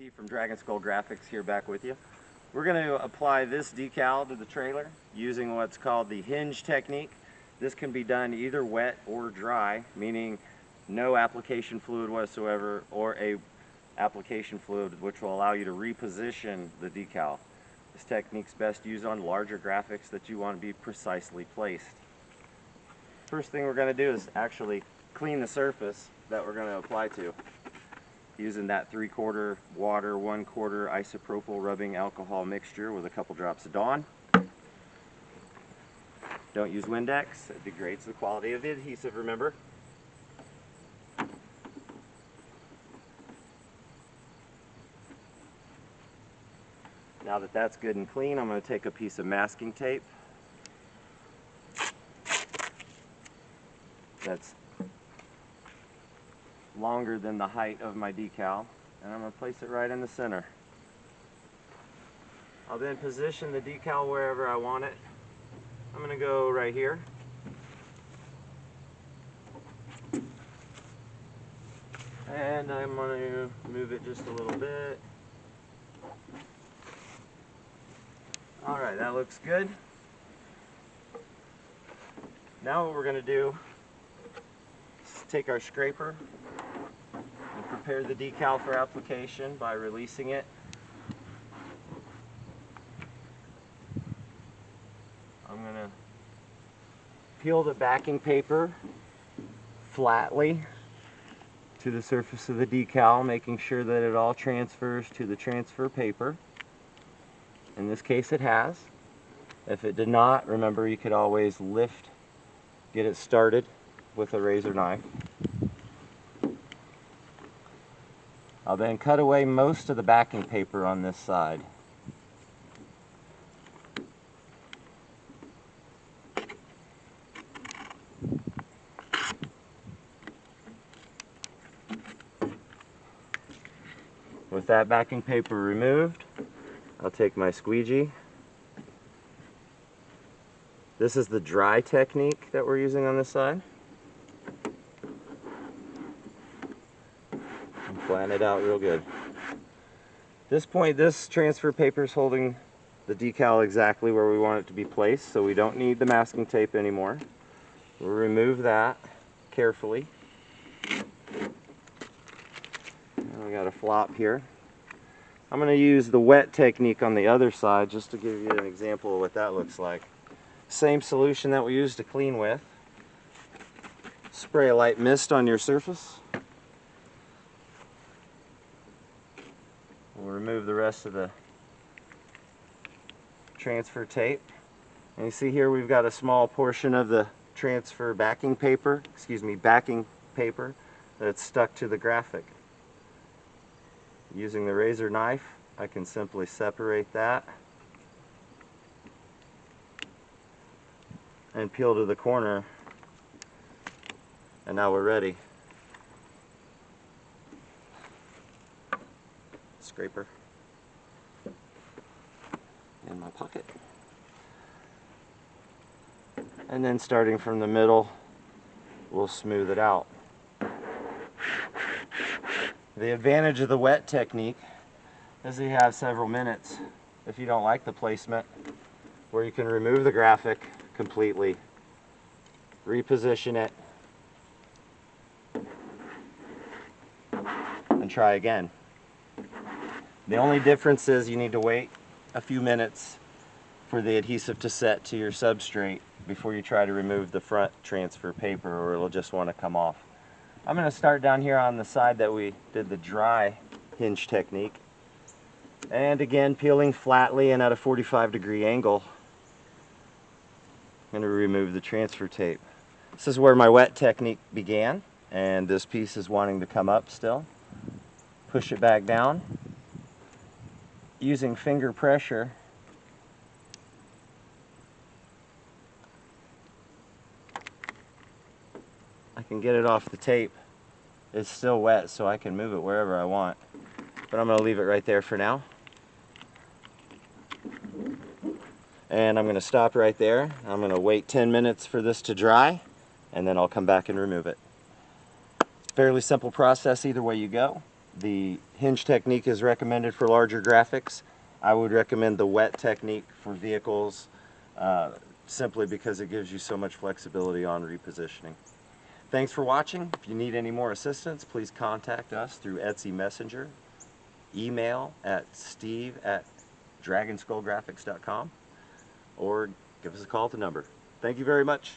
Steve from Dragon Skull Graphics here back with you. We're going to apply this decal to the trailer using what's called the hinge technique. This can be done either wet or dry, meaning no application fluid whatsoever, or a application fluid which will allow you to reposition the decal. This technique's best used on larger graphics that you want to be precisely placed. First thing we're going to do is actually clean the surface that we're going to apply to, using that 3/4 water, 1/4 isopropyl rubbing alcohol mixture with a couple drops of Dawn. Don't use Windex, it degrades the quality of the adhesive, remember. Now that that's good and clean, I'm going to take a piece of masking tape that's longer than the height of my decal, and I'm going to place it right in the center. I'll then position the decal wherever I want it. I'm going to go right here. And I'm going to move it just a little bit. Alright, that looks good. Now what we're going to do is take our scraper and prepare the decal for application by releasing it. I'm going to peel the backing paper flatly to the surface of the decal, making sure that it all transfers to the transfer paper. In this case it has. If it did not, remember you could always get it started with a razor knife. I'll then cut away most of the backing paper on this side. With that backing paper removed, I'll take my squeegee. This is the dry technique that we're using on this side. And flatten it out real good. At this point, this transfer paper is holding the decal exactly where we want it to be placed, so we don't need the masking tape anymore. We'll remove that carefully. And we got a flop here. I'm going to use the wet technique on the other side just to give you an example of what that looks like. Same solution that we used to clean with. Spray a light mist on your surface. We'll remove the rest of the transfer tape. And you see here we've got a small portion of the transfer backing paper that's stuck to the graphic. Using the razor knife, I can simply separate that and peel to the corner, and now we're ready. Scraper in my pocket. And then starting from the middle, we'll smooth it out. The advantage of the wet technique is you have several minutes, if you don't like the placement, where you can remove the graphic completely, reposition it, and try again. The only difference is you need to wait a few minutes for the adhesive to set to your substrate before you try to remove the front transfer paper, or it'll just want to come off. I'm going to start down here on the side that we did the dry hinge technique, and again peeling flatly and at a 45-degree angle. I'm going to remove the transfer tape. This is where my wet technique began, and this piece is wanting to come up still. Push it back down. Using finger pressure, I can get it off the tape. It's still wet, so I can move it wherever I want. But I'm going to leave it right there for now. And I'm going to stop right there. I'm going to wait 10 minutes for this to dry, and then I'll come back and remove it. Fairly simple process either way you go. The hinge technique is recommended for larger graphics. I would recommend the wet technique for vehicles simply because it gives you so much flexibility on repositioning. Thanks for watching. If you need any more assistance, please contact us through Etsy Messenger, email at steve@dragonskullgraphics.com, or give us a call at the number. Thank you very much.